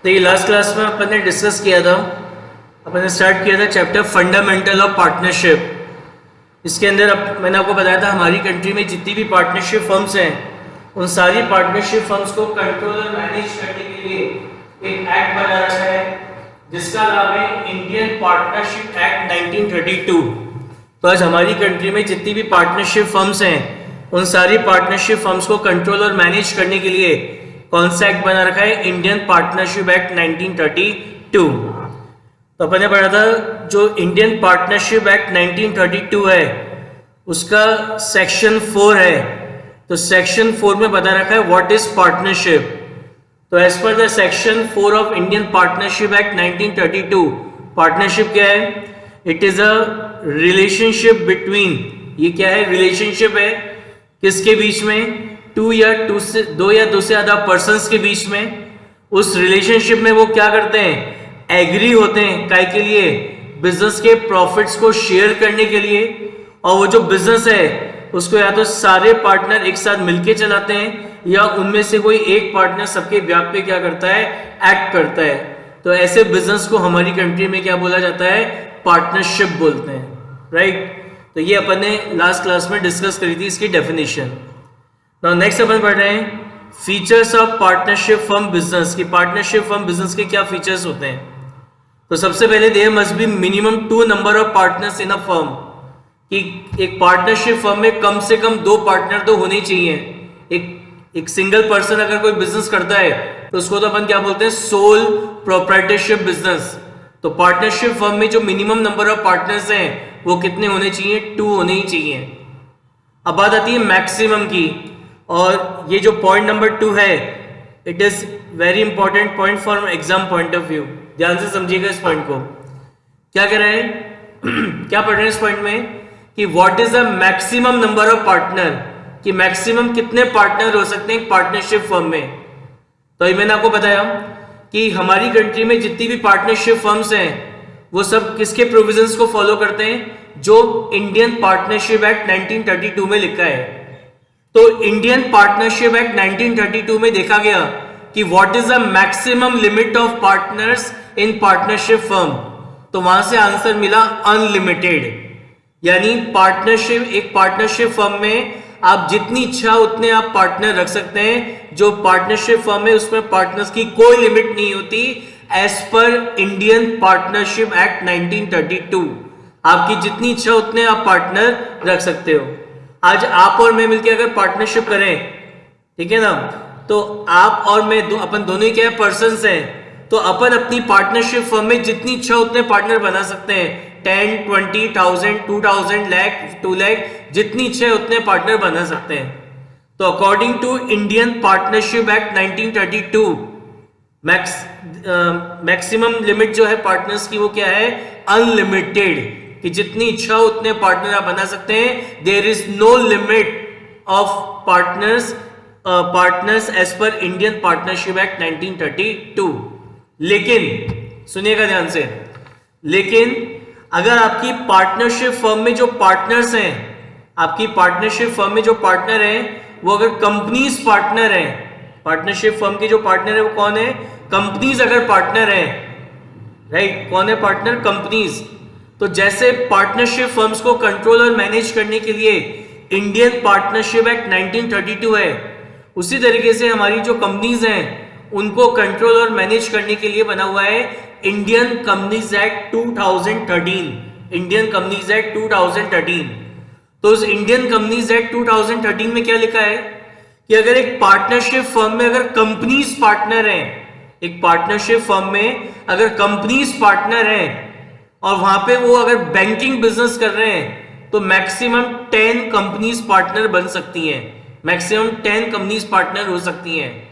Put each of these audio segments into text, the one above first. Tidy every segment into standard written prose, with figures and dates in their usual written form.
तो ये last class में अपन ने डिस्कस किया था, अपन ने स्टार्ट किया था चैप्टर फंडामेंटल ऑफ पार्टनरशिप। इसके अंदर मैंने आपको बताया था हमारी कंट्री में जितनी भी पार्टनरशिप फर्म्स हैं उन सारी पार्टनरशिप फर्म्स को कंट्रोल और मैनेज करने के लिए एक एक्ट बना रखा है जिसका नाम है इंडियन पार्टनरशिप एक्ट 1932। तो आज हमारी कंट्री में जितनी भी पार्टनरशिप फर्म्स हैं उन सारी पार्टनरशिप फर्म्स को कंट्रोल और मैनेज करने के लिए कौन सा एक्ट बना रखा है? Indian partnership act 1932। तो अपन ने पढ़ा था जो इंडियन पार्टनरशिप एक्ट 1932 है उसका सेक्शन 4 है। तो सेक्शन 4 में बता रखा है व्हाट इज पार्टनरशिप। तो as per the section 4 of Indian partnership act 1932 partnership क्या है? It is a relationship between, ये क्या है? रिलेशनशिप है किसके बीच में? दो या दो से ज्यादा पर्सन्स के बीच में। उस रिलेशनशिप में वो क्या करते हैं? एग्री होते हैं काय के लिए? बिजनेस के प्रॉफिट्स को शेयर करने के लिए। और वो जो बिजनेस है उसको या तो सारे पार्टनर एक साथ मिलके चलाते हैं या उनमें से कोई एक पार्टनर सबके ब्याह पे क्या करता है? एक्ट करता है। तो ऐसे बिजनेस को हमारी कंट्री में क्या बोला जाता है? पार्टनरशिप बोलते हैं, राइट। तो ये अपन ने लास्ट क्लास में डिस्कस करी थी इसकी डेफिनेशन। नाउ नेक्स्ट अपन पढ़ रहे हैं features of partnership firm business की। पार्टनरशिप फर्म बिजनेस के क्या फीचर्स होते हैं? तो सबसे पहले there must be minimum 2 number of partners in a firm, कि एक पार्टनरशिप फर्म में कम से कम 2 पार्टनर तो होने ही चाहिए। एक सिंगल पर्सन अगर कोई बिजनेस करता है तो उसको तो अपन क्या बोलते हैं? Sole proprietorship business. तो पार्टनरशिप फर्म में जो मिनिमम नंबर ऑफ पार्टनर्स हैं वो कितने होने चाहिए? 2 होने ही चाहिए। अब बात आती है मैक्सिमम की, और ये जो पॉइंट नंबर 2 है it is very important point for exam point of view. ध्यान से समझिएगा इस पॉइंट को। क्या कह रहे हैं क्या पढ़ रहे हैं इस पॉइंट में कि what is the maximum number of partner, कि मैक्सिमम कितने पार्टनर हो सकते हैं एक पार्टनरशिप फर्म में। तो ये मैंने आपको बताया कि हमारी कंट्री में जितनी भी पार्टनरशिप फर्म्स हैं वो सब किसके प्रोविजंस को फॉलो करते हैं? जो इंडियन पार्टनरशिप एक्ट 1932 में लिखा है। तो इंडियन पार्टनरशिप एक्ट 1932 में देखा गया कि what is the maximum limit of partners in partnership firm. तो वहां से आंसर मिला अनलिमिटेड। यानी एक पार्टनरशिप फर्म में आप जितनी इच्छा उतने आप पार्टनर रख सकते हैं। जो पार्टनरशिप फर्म है उसमें पार्टनर्स की कोई लिमिट नहीं होती as per Indian partnership act 1932। आपकी जितनी इच्छा उतने आप पार्टनर रख सकते हो। आज आप और मैं मिलकर अगर पार्टनरशिप करें, ठीक है ना, तो आप और मैं अपन दोनों ही क्या है? पर्सन्स हैं। तो अपन अपनी पार्टनरशिप फर्म में जितनी इच्छा उतने पार्टनर बना सकते हैं। 10, 20,000, 2,000, लाख, 2 लाख, जितनी इच्छा है उतने पार्टनर बना सकते हैं। तो according to Indian partnership act 1932 maximum limit जो है पार्टनर्स की वो क्या है? अनलिमिटेड, कि जितनी इच्छा हो उतने पार्टनर आप बना सकते हैं। There is no limit of partners as per Indian partnership act 1932। लेकिन सुनिएगा ध्यान से, लेकिन अगर आपकी पार्टनरशिप फर्म में जो पार्टनर्स हैं, आपकी पार्टनरशिप फर्म में जो पार्टनर हैं वो अगर कंपनीज पार्टनर हैं, पार्टनरशिप फर्म के जो पार्टनर है वो कौन है? कंपनीज अगर पार्टनर हैं, राइट। कौन है पार्टनर? कंपनीज। तो जैसे पार्टनरशिप फर्म्स को कंट्रोल और मैनेज करने के लिए इंडियन पार्टनरशिप एक्ट 1932 है, उसी तरीके से हमारी जो कंपनीज हैं उनको कंट्रोल और मैनेज करने के लिए बना हुआ है Indian companies act 2013। Indian companies act 2013। तो उस इंडियन कंपनीज एक्ट 2013 में क्या लिखा है कि अगर एक पार्टनरशिप फर्म में अगर कंपनीज पार्टनर हैं, एक पार्टनरशिप फर्म में अगर कंपनीज पार्टनर हैं और वहां पे वो अगर बैंकिंग बिजनेस कर रहे हैं तो मैक्सिमम 10 कंपनीज पार्टनर बन सकती हैं। मैक्सिमम 10 कंपनीज पार्टनर हो सकती हैं।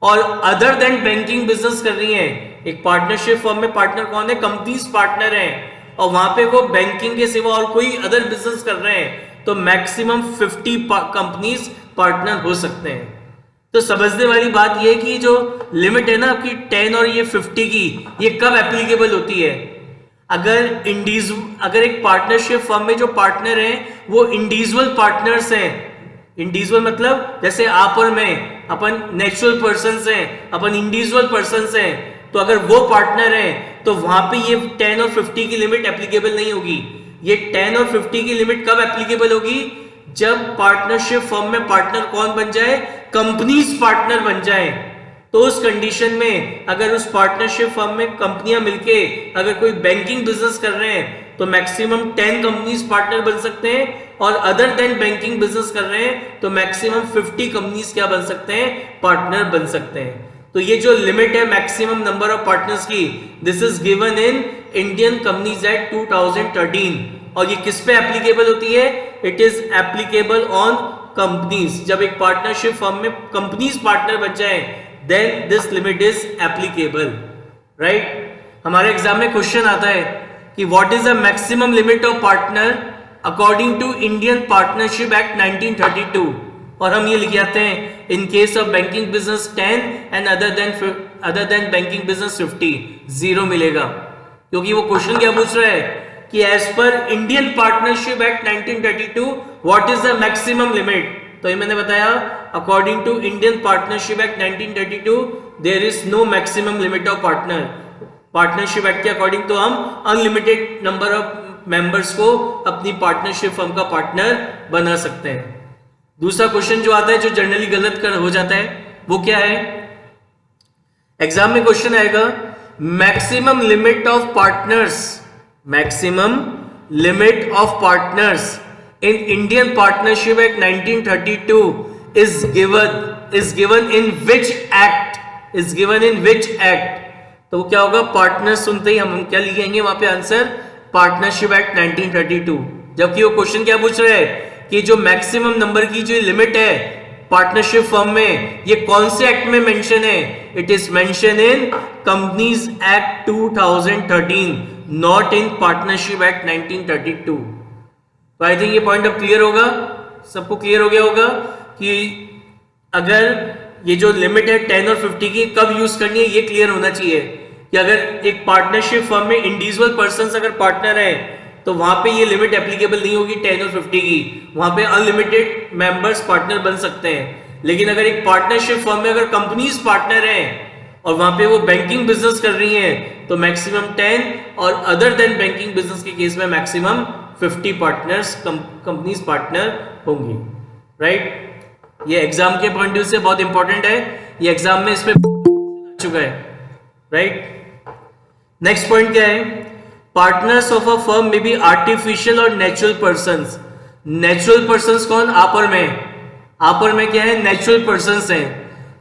और अदर देन बैंकिंग बिजनेस कर रही हैं, एक पार्टनरशिप फर्म में पार्टनर कौन है? कंपनीज पार्टनर हैं, और वहां पे वो बैंकिंग के सिवा और कोई अदर बिजनेस कर रहे हैं तो मैक्सिमम 50 कंपनीज पार्टनर हो सकते हैं। तो समझने वाली बात यह है कि जो लिमिट है ना आपकी 10 और ये 50 की, ये कब एप्लीकेबल होती है? अगर एक पार्टनरशिप फर्म में जो पार्टनर हैं वो इंडिविजुअल पार्टनर्स हैं। इंडिविजुअल मतलब जैसे आप और मैं, अपन नेचुरल पर्सन्स हैं, अपन इंडिविजुअल पर्सन्स हैं। तो अगर वो पार्टनर है तो वहां पे ये 10 और 50 की लिमिट एप्लीकेबल नहीं होगी। ये 10 और 50 की लिमिट कब एप्लीकेबल होगी? जब पार्टनरशिप फर्म में पार्टनर कौन बन जाए? कंपनीज पार्टनर बन जाए। तो उस कंडीशन में अगर उस पार्टनरशिप फर्म में कंपनियां मिलके अगर कोई बैंकिंग बिजनेस कर रहे हैं तो मैक्सिमम 10 कंपनीज पार्टनर बन सकते हैं, और अदर देन बैंकिंग बिजनेस कर रहे हैं तो मैक्सिमम 50 कंपनीज क्या बन सकते हैं? पार्टनर बन सकते हैं। तो ये जो लिमिट है मैक्सिमम नंबर ऑफ पार्टनर्स की, this is given in Indian companies act 2013। और ये किस पे एप्लीकेबल होती है? It is applicable on companies. जब एक पार्टनरशिप फर्म में कंपनीज पार्टनर बन जाए then this limit is applicable, right. हमारे एग्जाम में क्वेश्चन आता है कि what is the maximum limit of partner according to Indian partnership act 1932, और हम ये लिख जाते हैं in case of banking business 10 and other than banking business 50, 0 मिलेगा। क्योंकि वो क्वेश्चन क्या पूछ रहा है कि as per Indian partnership act 1932 what is the maximum limit. तो ये मैंने बताया according to Indian partnership act 1932 there is no maximum limit of partner. Partnership act के अकॉर्डिंग तो हम अनलिमिटेड नंबर ऑफ मेंबर्स को अपनी पार्टनरशिप फर्म का पार्टनर बना सकते हैं। दूसरा क्वेश्चन जो आता है जो जनरली गलत हो जाता है वो क्या है? एग्जाम में क्वेश्चन आएगा maximum limit of partners, maximum limit of partners in Indian Partnership Act 1932 is given in which act? Is given in which act? तो क्या होगा? पार्टनर सुनते ही हम क्या लिखेंगे वहां पे आंसर? Partnership act 1932। जबकि वो क्वेश्चन क्या पूछ रहे हैं कि जो मैक्सिमम नंबर की जो लिमिट है पार्टनरशिप फर्म में ये कौन से एक्ट में मेंशन है? It is mention in companies act 2013, not in partnership act 1932। तो आई थिंक ये पॉइंट अब क्लियर होगा, सबको क्लियर हो गया होगा कि अगर ये जो लिमिट है 10 और 50 की कब यूज करनी है ये क्लियर होना चाहिए। कि अगर एक पार्टनरशिप फर्म में इंडिविजुअल पर्संस अगर पार्टनर है तो वहां पे ये लिमिट एप्लीकेबल नहीं होगी 10 और 50 की, वहां पे अनलिमिटेड मेंबर्स पार्टनर बन सकते हैं। लेकिन अगर एक पार्टनरशिप फर्म में अगर कंपनीज पार्टनर हैं और वहां पे वो बैंकिंग बिजनेस कर रही हैं तो मैक्सिमम 10 और अदर देन बैंकिंग बिजनेस के केस में मैक्सिमम 50 पार्टनर्स कंपनीज पार्टनर होंगी, राइट। ये एग्जाम के पॉइंट ऑफ व्यू से बहुत इंपॉर्टेंट है, ये एग्जाम में इस पे आ चुका है, राइट। नेक्स्ट पॉइंट क्या है? पार्टनर्स ऑफ अ फर्म में बी आर्टिफिशियल और नेचुरल पर्संस। नेचुरल पर्संस कौन? आप और मैं। आप और मैं क्या है? नेचुरल पर्संस हैं।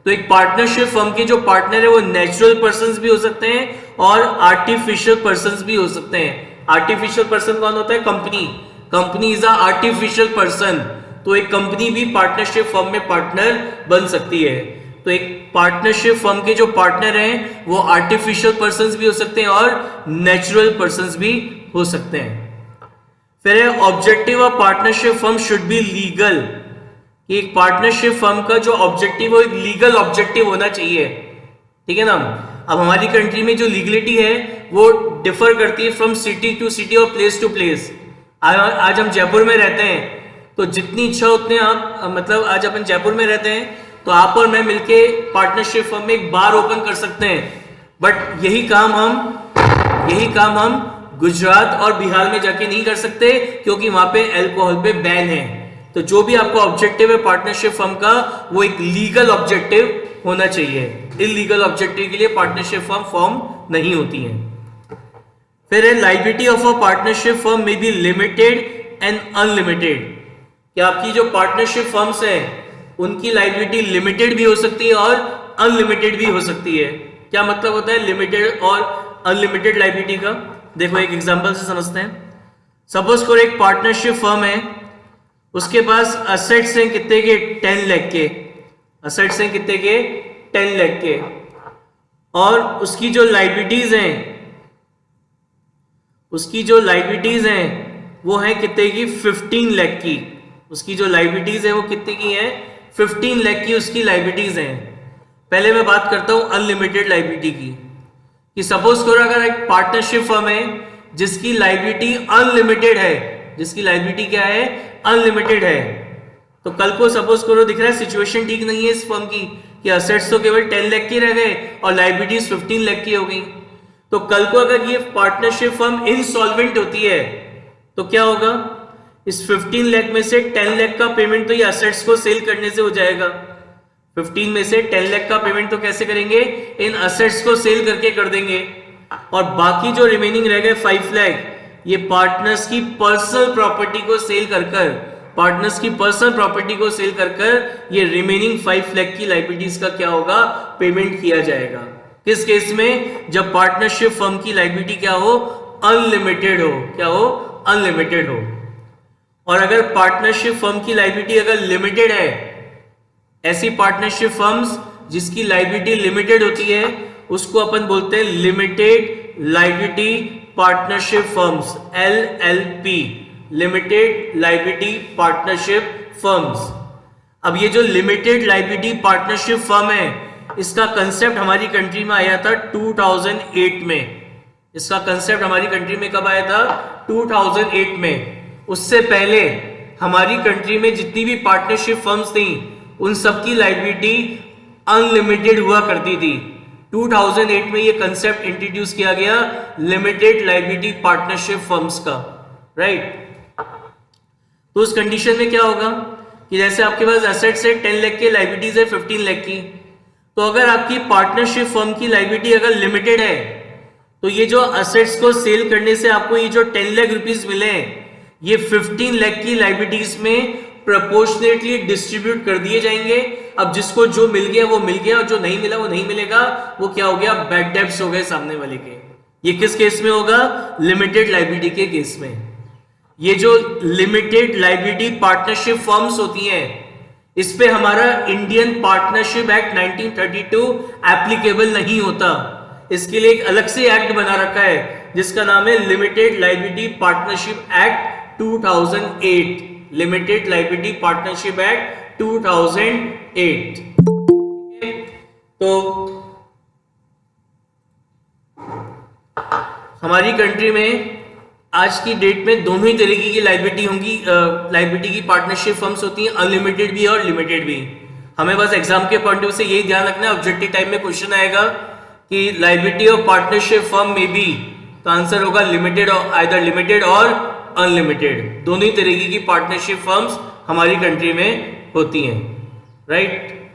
तो एक पार्टनरशिप फर्म के जो पार्टनर है वो नेचुरल पर्संस भी हो सकते हैं और आर्टिफिशियल पर्संस भी हो सकते हैं। आर्टिफिशियल पर्सन कौन होता है? Company. Company is a artificial person. तो एक कंपनी भी पार्टनरशिप फर्म में पार्टनर बन सकती है। तो एक पार्टनरशिप फर्म के जो पार्टनर हैं वो आर्टिफिशियल पर्संस भी हो सकते हैं और नेचुरल पर्संस भी हो सकते हैं। फिर है objective of partnership firm should be legal. कि एक पार्टनरशिप फर्म का जो ऑब्जेक्टिव हो एक लीगल ऑब्जेक्टिव होना चाहिए, ठीक है ना। अब हमारी कंट्री में जो लीगलिटी है वो डिफर करती है फ्रॉम सिटी टू सिटी और प्लेस टू प्लेस। आज हम जयपुर में रहते हैं तो जितनी इच्छा उतने आप मतलब आज अपन जयपुर में रहते हैं तो आप और मैं मिलके पार्टनरशिप फर्म में एक बार ओपन कर सकते हैं। बट यही काम हम गुजरात और बिहार में जाके नहीं कर सकते क्योंकि वहां पे अल्कोहल पे बैन है। तो जो भी आपका ऑब्जेक्टिव है पार्टनरशिप फर्म का वो एक लीगल ऑब्जेक्टिव होना चाहिए। इलीगल ऑब्जेक्टिव के लिए पार्टनरशिप फर्म फॉर्म नहीं होती है। फिर है liability of a partnership firm में बी लिमिटेड एंड अनलिमिटेड। कि आपकी जो पार्टनरशिप फर्म्स हैं उनकी लायबिलिटी लिमिटेड भी हो सकती है और अनलिमिटेड भी हो सकती है। क्या मतलब होता है लिमिटेड और अनलिमिटेड लायबिलिटी का? देखो एक एग्जांपल से समझते हैं। सपोज करो एक पार्टनरशिप फर्म है, उसके पास असेट्स हैं कितने के? 10 लाख के। असेट्स हैं कितने के? 10 लाख के। और उसकी जो लायबिलिटीज हैं वो है कितने की? 15 लाख की। उसकी जो लायबिलिटीज है वो कितने की है? 15 लाख की उसकी लायबिलिटीज हैं। पहले मैं बात करता हूं अनलिमिटेड लायबिलिटी की। कि सपोज करो अगर एक पार्टनरशिप फर्म है जिसकी लायबिलिटी अनलिमिटेड है, जिसकी लायबिलिटी क्या है? अनलिमिटेड है। तो कल को सपोज करो दिख रहा है सिचुएशन ठीक नहीं है इस फर्म की कि असेट्स तो केवल 10 लाख की रह गए और लाइबिलिटीज 15 लाख की हो गई। तो कल को अगर ये पार्टनरशिप फर्म इंसॉल्वेंट होती है तो क्या होगा, इस 15 लाख में से 10 लाख का पेमेंट तो ये असेट्स को सेल करने से हो जाएगा। 15 में से 10 लाख का पेमेंट तो कैसे करेंगे, इन असेट्स को सेल करके कर देंगे, और बाकी जो रिमेनिंग रह गए 5 लाख ये पार्टनर्स की पर्सनल प्रॉपर्टी को सेल कर कर, पार्टनर्स की पर्सनल प्रॉपर्टी को सेल कर कर ये रिमेनिंग 5 लाख की लाइबिलिटीज का क्या होगा, पेमेंट किया जाएगा। किस केस में, जब पार्टनरशिप फर्म की लाइबिलिटी क्या हो, अनलिमिटेड हो। क्या हो, अनलिमिटेड हो। और अगर पार्टनरशिप फर्म की लाइबिलिटी अगर लिमिटेड है, ऐसी पार्टनरशिप फर्म्स जिसकी लाइबिलिटी लिमिटेड होती है उसको अपन बोलते हैं limited liability partnership firms, LLP, limited liability partnership firms. अब ये जो लिमिटेड लाइबिलिटी पार्टनरशिप फर्म है इसका कंसेप्ट हमारी कंट्री में आया था 2008 में। इसका कंसेप्ट हमारी कंट्री में कब आया था, 2008 में। उससे पहले हमारी कंट्री में जितनी भी पार्टनरशिप फर्म्स थी उन सबकी लाइबिलिटी अनलिमिटेड हुआ करती थी। 2008 में ये कंसेप्ट इंट्रोड्यूस किया गया लिमिटेड लाइबिलिटी पार्टनरशिप फर्म्स का, राइट। तो उस कंडीशन में क्या होगा कि जैसे आपके पास एसेट्स है 10 लाख के, लाइबिलिटीज है 15 लाख की, तो अगर आपकी पार्टनरशिप फर्म की लाइबिलिटी अगर लिमिटेड है तो ये जो असेट्स को सेल करने से आपको ये जो 10 लाख रुपीस मिले ये 15 लाख की लाइबिलिटीज में प्रोपोर्शनेटली डिस्ट्रीब्यूट कर दिए जाएंगे। अब जिसको जो मिल गया वो मिल गया और जो नहीं मिला वो नहीं मिलेगा, वो क्या हो गया, बैड डेब्ट्स हो गए सामने वाले के। ये किस केस में होगा, लिमिटेड लाइबिलिटी के केस में। ये जो लिमिटेड लाइबिलिटी पार्टनरशिप फर्म्स होती हैं इस पे हमारा इंडियन पार्टनरशिप एक्ट 1932 एप्लीकेबल नहीं होता। इसके लिए एक अलग से एक्ट बना रखा है जिसका नाम है limited liability partnership act 2008, limited liability partnership act 2008। तो हमारी कंट्री में आज की डेट में दोनों ही तरीके की लाइबिलिटी होंगी, लाइबिलिटी की पार्टनरशिप फर्म्स होती हैं, अनलिमिटेड भी और लिमिटेड भी। हमें बस एग्जाम के पॉइंट ऑफ व्यू से यही ध्यान रखना है, ऑब्जेक्टिव टाइप में क्वेश्चन आएगा कि लाइबिलिटी ऑफ पार्टनरशिप फर्म में बी, तो आंसर होगा लिमिटेड, और आइदर लिमिटेड और अनलिमिटेड। दोनों ही तरीके की पार्टनरशिप फर्म्स हमारी कंट्री में होती हैं, right.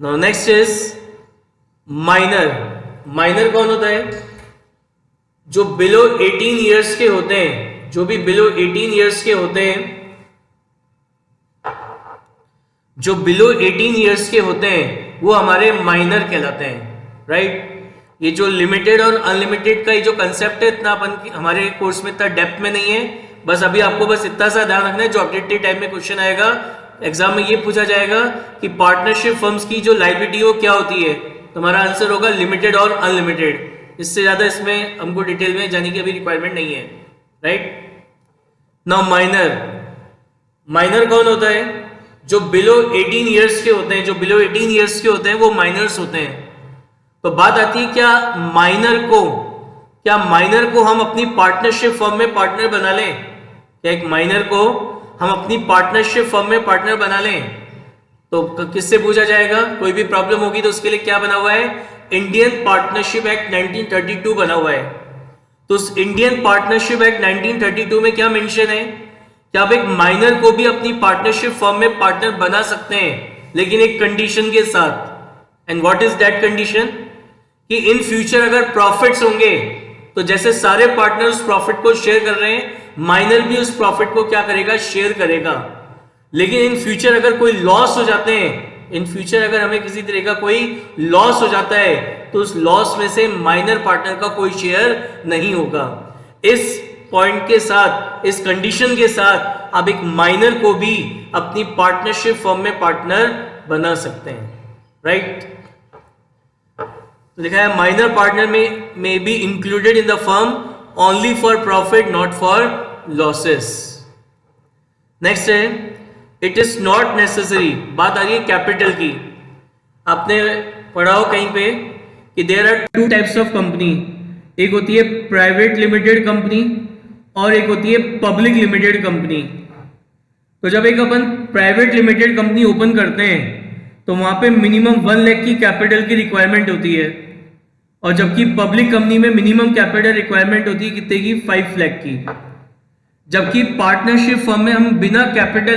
Now next is minor. Minor कौन होता है, जो बिलो 18 इयर्स के होते हैं, जो भी बिलो 18 इयर्स के होते हैं, जो बिलो 18 इयर्स के होते हैं वो हमारे माइनर कहलाते हैं, राइट। ये जो लिमिटेड और अनलिमिटेड का ये जो कंसेप्ट है इतना अपन हमारे कोर्स में इतना डेप्थ में नहीं है, बस अभी आपको बस इतना सा ध्यान रखना है, जो ऑब्जेक्टिव टाइप में क्वेश्चन आएगा एग्जाम में ये पूछा जाएगा कि पार्टनरशिप फर्म्स की जो लाइबिलिटी वो क्या होती है, तो हमारा आंसर होगा लिमिटेड और अनलिमिटेड। इससे ज्यादा इसमें हमको डिटेल में जाने की अभी रिक्वायरमेंट नहीं है, राइट। Now minor. माइनर कौन होता है, जो बिलो 18 इयर्स के होते हैं, जो बिलो 18 इयर्स के होते हैं वो माइनर्स होते हैं। तो बात आती है क्या माइनर को हम अपनी पार्टनरशिप फर्म में पार्टनर बना लें, क्या एक माइनर को हम अपनी पार्टनरशिप फर्म में पार्टनर बना लें? तो किससे पूछा जाएगा, कोई भी प्रॉब्लम होगी तो उसके लिए क्या बना हुआ है, इंडियन पार्टनरशिप एक्ट 1932 बना हुआ है। तो उस इंडियन पार्टनरशिप एक्ट 1932 में क्या मेंशन है कि आप एक माइनर को भी अपनी पार्टनरशिप फर्म में पार्टनर बना सकते हैं, लेकिन एक कंडीशन के साथ। And what is that condition, कि इन फ्यूचर अगर प्रॉफिट्स होंगे तो जैसे सारे पार्टनर उस प्रॉफिट को शेयर कर रहे हैं, माइनर भी उस प्रॉफिट को क्या करेगा, शेयर करेगा। लेकिन इन फ्यूचर अगर कोई लॉस हो जाते हैं, इन फ्यूचर अगर हमें किसी तरह का कोई लॉस हो जाता है तो उस लॉस में से माइनर पार्टनर का कोई शेयर नहीं होगा। इस पॉइंट के साथ, इस कंडीशन के साथ आप एक माइनर को भी अपनी पार्टनरशिप फर्म में पार्टनर बना सकते हैं, राइट। तो लिखा है माइनर पार्टनर में be included in the firm only for profit not for losses. Next है इट इज नॉट नेसेसरी। बात आ रही है कैपिटल की। आपने पढ़ा हो कहीं पे कि there are two types of company, एक होती है प्राइवेट लिमिटेड कंपनी और एक होती है पब्लिक लिमिटेड कंपनी। तो जब एक अपन प्राइवेट लिमिटेड कंपनी ओपन करते हैं तो वहां पे मिनिमम 1 लाख की कैपिटल की रिक्वायरमेंट होती है, और जबकि पब्लिक कंपनी में मिनिमम कैपिटल रिक्वायरमेंट होती है कितने की, 5 लाख की। जबकि पार्टनरशिप फर्म में हम बिना कैपिटल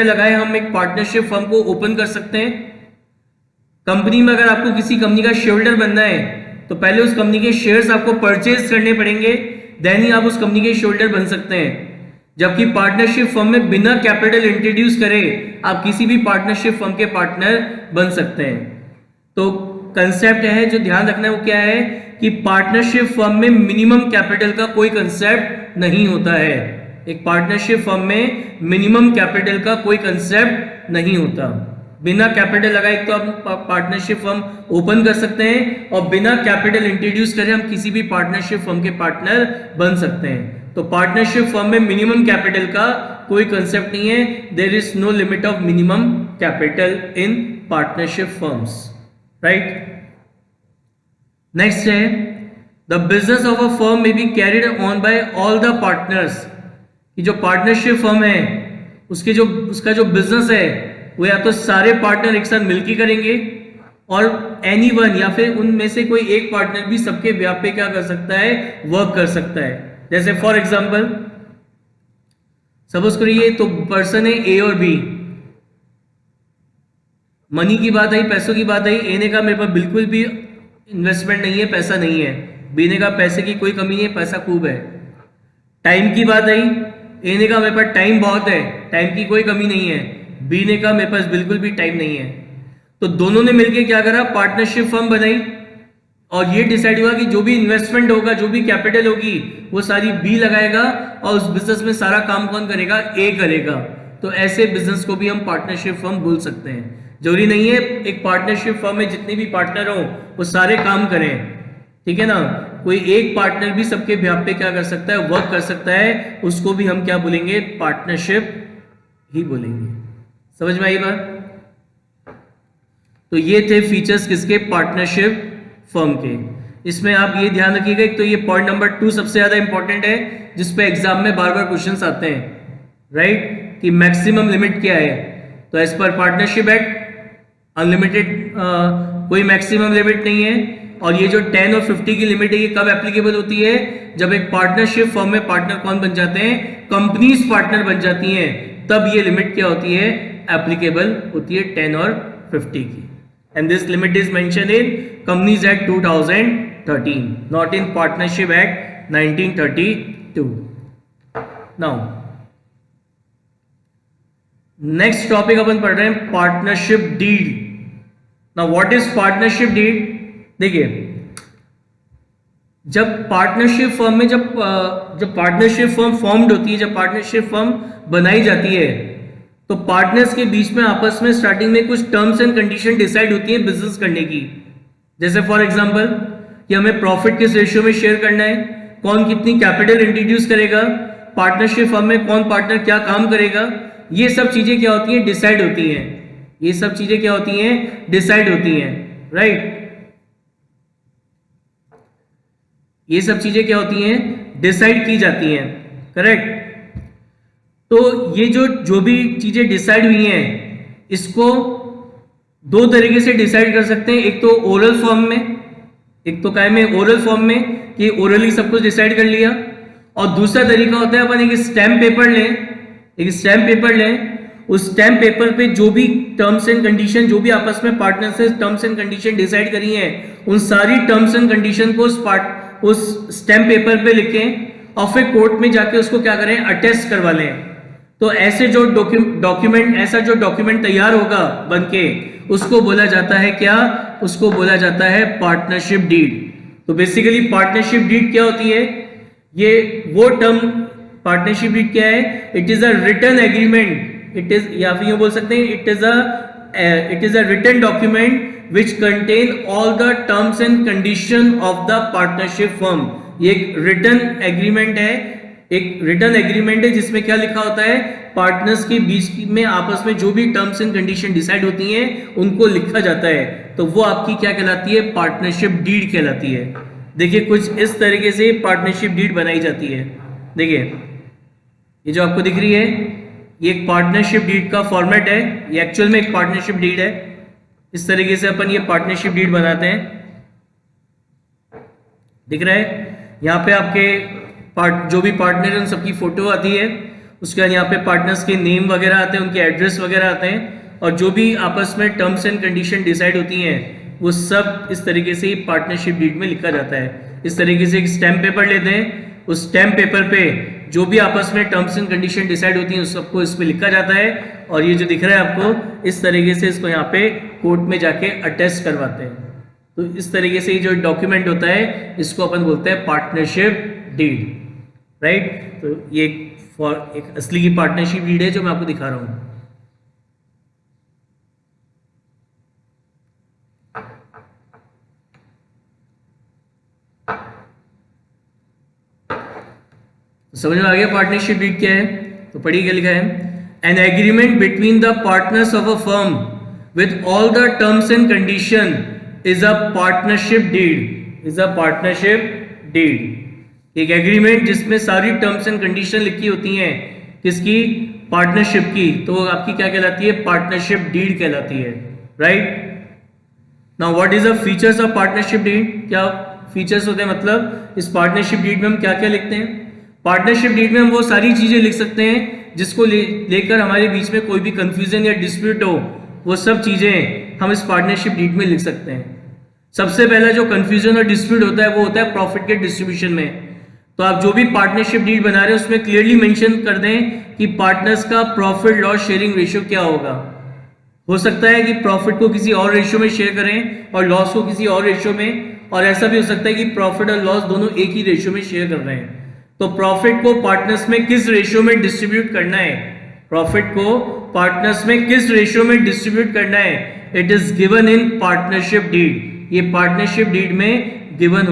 लगाए हम एक पार्टनरशिप फर्म को ओपन कर सकते हैं। कंपनी में अगर आपको किसी कंपनी का शेयर होल्डर बनना है तो पहले उस कंपनी के शेयर्स आपको परचेज करने पड़ेंगे, देन ही आप उस कंपनी के शेयर होल्डर बन सकते हैं। जबकि पार्टनरशिप फर्म में बिना कैपिटल इंट्रोड्यूस करे आप किसी भी पार्टनरशिप फर्म के पार्टनर बन सकते हैं। तो कंसेप्ट है जो ध्यान रखना है वो क्या है कि पार्टनरशिप फर्म में मिनिमम कैपिटल का कोई कंसेप्ट नहीं होता है। एक पार्टनरशिप फर्म में मिनिमम कैपिटल का कोई कंसेप्ट नहीं होता। बिना कैपिटल लगाए तो आप पार्टनरशिप फर्म ओपन कर सकते हैं, और बिना कैपिटल इंट्रोड्यूस करे हम किसी भी पार्टनरशिप फर्म के पार्टनर बन सकते हैं। तो पार्टनरशिप फर्म में मिनिमम कैपिटल का कोई कंसेप्ट नहीं है। There is no limit of minimum capital in partnership firms, right. Next है the business of a firm में be carried on by all the partners. कि जो पार्टनरशिप फर्म है उसका जो बिजनेस है वो या तो सारे पार्टनर एक साथ मिलकर करेंगे, और एनीवन या फिर उनमें से कोई एक पार्टनर भी सबके ब्याह पे क्या कर सकता है, वर्क कर सकता है। जैसे फॉर एग्जांपल सपोज करिए तो पर्सन है ए और बी, मनी की बात आई, पैसों की बात आई। ए ने कहा मेरे पास बिल्कुल भी इन्वेस्टमेंट नहीं है, पैसा नहीं है। बी ने कहा पैसे की कोई कमी नहीं है, पैसा खूब है। टाइम की बात आई, ए ने कहा मेरे पास टाइम बहुत है, टाइम की कोई कमी नहीं है। बी ने कहा मेरे पास बिल्कुल भी टाइम नहीं है। तो दोनों ने मिलकर क्या करा, पार्टनरशिप फर्म बनाई, और ये डिसाइड हुआ कि जो भी इन्वेस्टमेंट होगा, जो भी कैपिटल होगी, वो सारी बी लगाएगा, और उस बिजनेस में सारा काम कौन करेगा, ए करेगा। तो ऐसे बिजनेस को भी हम पार्टनरशिप फर्म बोल सकते हैं। जरूरी नहीं है एक पार्टनरशिप फर्म में जितने भी पार्टनर हो वो सारे काम करें, ठीक है ना। कोई एक पार्टनर भी सबके ब्याह पे क्या कर सकता है, वर्क कर सकता है। उसको भी हम क्या बोलेंगे, पार्टनरशिप ही बोलेंगे। समझ में आई बात। तो ये थे फीचर्स किसके, पार्टनरशिप फर्म के। इसमें आप ये ध्यान रखिएगा, एक तो ये पॉइंट नंबर 2 सबसे ज्यादा इंपॉर्टेंट है, जिसपे एग्जाम में बार बार क्वेश्चंस आते हैं, राइट, कि मैक्सिमम लिमिट क्या है। तो as per partnership act unlimited, कोई मैक्सिमम लिमिट नहीं है। और ये जो 10 और 50 की लिमिट है ये कब एप्लीकेबल होती है, जब एक पार्टनरशिप फर्म में पार्टनर कौन बन जाते हैं, कंपनीज पार्टनर बन जाती हैं, तब ये लिमिट क्या होती है, एप्लीकेबल होती है 10 और 50 की। And this limit is mention in companies act 2013, not in partnership act 1932। Now next topic अपन पढ़ रहे हैं partnership deed. Now what is partnership deed. देखिए, जब पार्टनरशिप फर्म में जब पार्टनरशिप फर्म फॉर्म्ड होती है, जब पार्टनरशिप फर्म बनाई जाती है, तो पार्टनर्स के बीच में आपस में स्टार्टिंग में कुछ टर्म्स एंड कंडीशन डिसाइड होती है बिजनेस करने की। जैसे फॉर एग्जांपल कि हमें प्रॉफिट किस रेशियो में शेयर करना है, कौन कितनी कैपिटल इंट्रोड्यूस करेगा, पार्टनरशिप फर्म में कौन पार्टनर क्या काम करेगा, ये सब चीजें क्या होती हैं, डिसाइड होती हैं। ये सब चीजें क्या होती हैं, डिसाइड होती हैं, राइट। ये सब चीजें क्या होती हैं, डिसाइड की जाती हैं, करेक्ट। तो ये जो भी चीजें डिसाइड हुई हैं, इसको दो तरीके से डिसाइड कर सकते हैं। एक तो ओरल फॉर्म में, एक तो क्या में, ओरल फॉर्म में, कि ओरली सब कुछ डिसाइड कर लिया। और दूसरा तरीका होता है अपन एक स्टैम्प पेपर लें, एक स्टैम्प पेपर लें, उस स्टैम्प पेपर पे जो भी टर्म्स एंड कंडीशन, जो भी आपस में पार्टनर से टर्म्स एंड कंडीशन डिसाइड करी हैं, उन सारी टर्म्स एंड कंडीशन को उस स्टैम्प पेपर पे लिखें, और फिर कोर्ट में जाके उसको क्या करें, अटेस्ट करवा लें। तो ऐसे जो डॉक्यूमेंट तैयार होगा बनके, उसको बोला जाता है क्या, उसको बोला जाता है पार्टनरशिप डीड। तो बेसिकली पार्टनरशिप डीड क्या होती है, ये वो टर्म, पार्टनरशिप डीड क्या है, it is a written agreement, it is, या फिर यूं बोल सकते हैं it is a written document which contain all the terms and condition of the partnership firm। ये एक रिटन एग्रीमेंट है, एक रिटन एग्रीमेंट है जिसमें क्या लिखा होता है, पार्टनर्स के बीच में आपस में जो भी टर्म्स एंड कंडीशन डिसाइड होती हैं उनको लिखा जाता है। तो वो आपकी क्या कहलाती है, पार्टनरशिप डीड कहलाती है। देखिए कुछ इस तरीके से पार्टनरशिप डीड बनाई जाती है। देखिए ये जो आपको दिख रही है ये एक पार्टनरशिप डीड का फॉर्मेट है, ये एक्चुअल में एक पार्टनरशिप डीड है। इस तरीके से अपन ये पार्टनरशिप डीड बनाते हैं। दिख रहा है यहाँ पे आपके जो भी पार्टनर है उन सबकी फोटो आती है, उसके बाद यहाँ पे पार्टनर्स के नेम वगैरह आते हैं, उनके एड्रेस वगैरह आते हैं, और जो भी आपस में टर्म्स एंड कंडीशन डिसाइड होती हैं वो सब इस तरीके से पार्टनरशिप डीड में लिखा जाता है। इस तरीके से एक स्टैम्प पेपर लेते हैं, उस स्टैम्प पेपर पे जो भी आपस में टर्म्स एंड कंडीशन डिसाइड होती हैं उस सबको इस पे लिखा जाता है, और ये जो दिख रहा है आपको इस तरीके से इसको यहाँ पे कोर्ट में जाके अटेस्ट करवाते हैं। तो इस तरीके से ये जो डॉक्यूमेंट होता है इसको अपन बोलते हैं पार्टनरशिप डीड, राइट। तो ये एक असली की पार्टनरशिप डीड है जो मैं आपको दिखा रहा हूँ। समझ में आ गया पार्टनरशिप डीड क्या है? तो पढ़िए क्या लिखा है। An agreement between the partners of a firm with all the terms and condition is a partnership deed, is a partnership deed. एक एग्रीमेंट जिसमें सारी टर्म्स एंड कंडीशन लिखी होती हैं किसकी? पार्टनरशिप की, तो वो आपकी क्या कहलाती है? पार्टनरशिप डीड कहलाती है, right. Now what is the features of partnership deed? क्या फीचर्स होते हैं, मतलब इस पार्टनरशिप डीड में हम क्या क्या लिखते हैं? पार्टनरशिप डीड में हम वो सारी चीजें लिख सकते हैं जिसको लेकर हमारे बीच में कोई भी कंफ्यूजन या डिस्प्यूट हो, वो सब चीजें हम इस पार्टनरशिप डीड में लिख सकते हैं। सबसे पहला जो कंफ्यूजन और डिस्प्यूट होता है वो होता है प्रॉफिट के डिस्ट्रीब्यूशन में। तो आप जो भी पार्टनरशिप डीड बना रहे हैं उसमें क्लियरली मेंशन कर दें कि पार्टनर्स का प्रॉफिट लॉस शेयरिंग रेशियो क्या होगा। हो सकता है कि प्रॉफिट को किसी और रेशियो में शेयर करें और लॉस को किसी और रेशियो में, और ऐसा भी हो सकता है कि प्रॉफिट और लॉस दोनों एक ही रेशियो में शेयर कर रहे हैं। तो प्रॉफिट को पार्टनर्स में किस रेशियो में डिस्ट्रीब्यूट करना है, प्रॉफिट को पार्टनर्स में किस रेशियो में डिस्ट्रीब्यूट करना है, it is given in partnership deed. ये पार्टनरशिप डीड में गिवन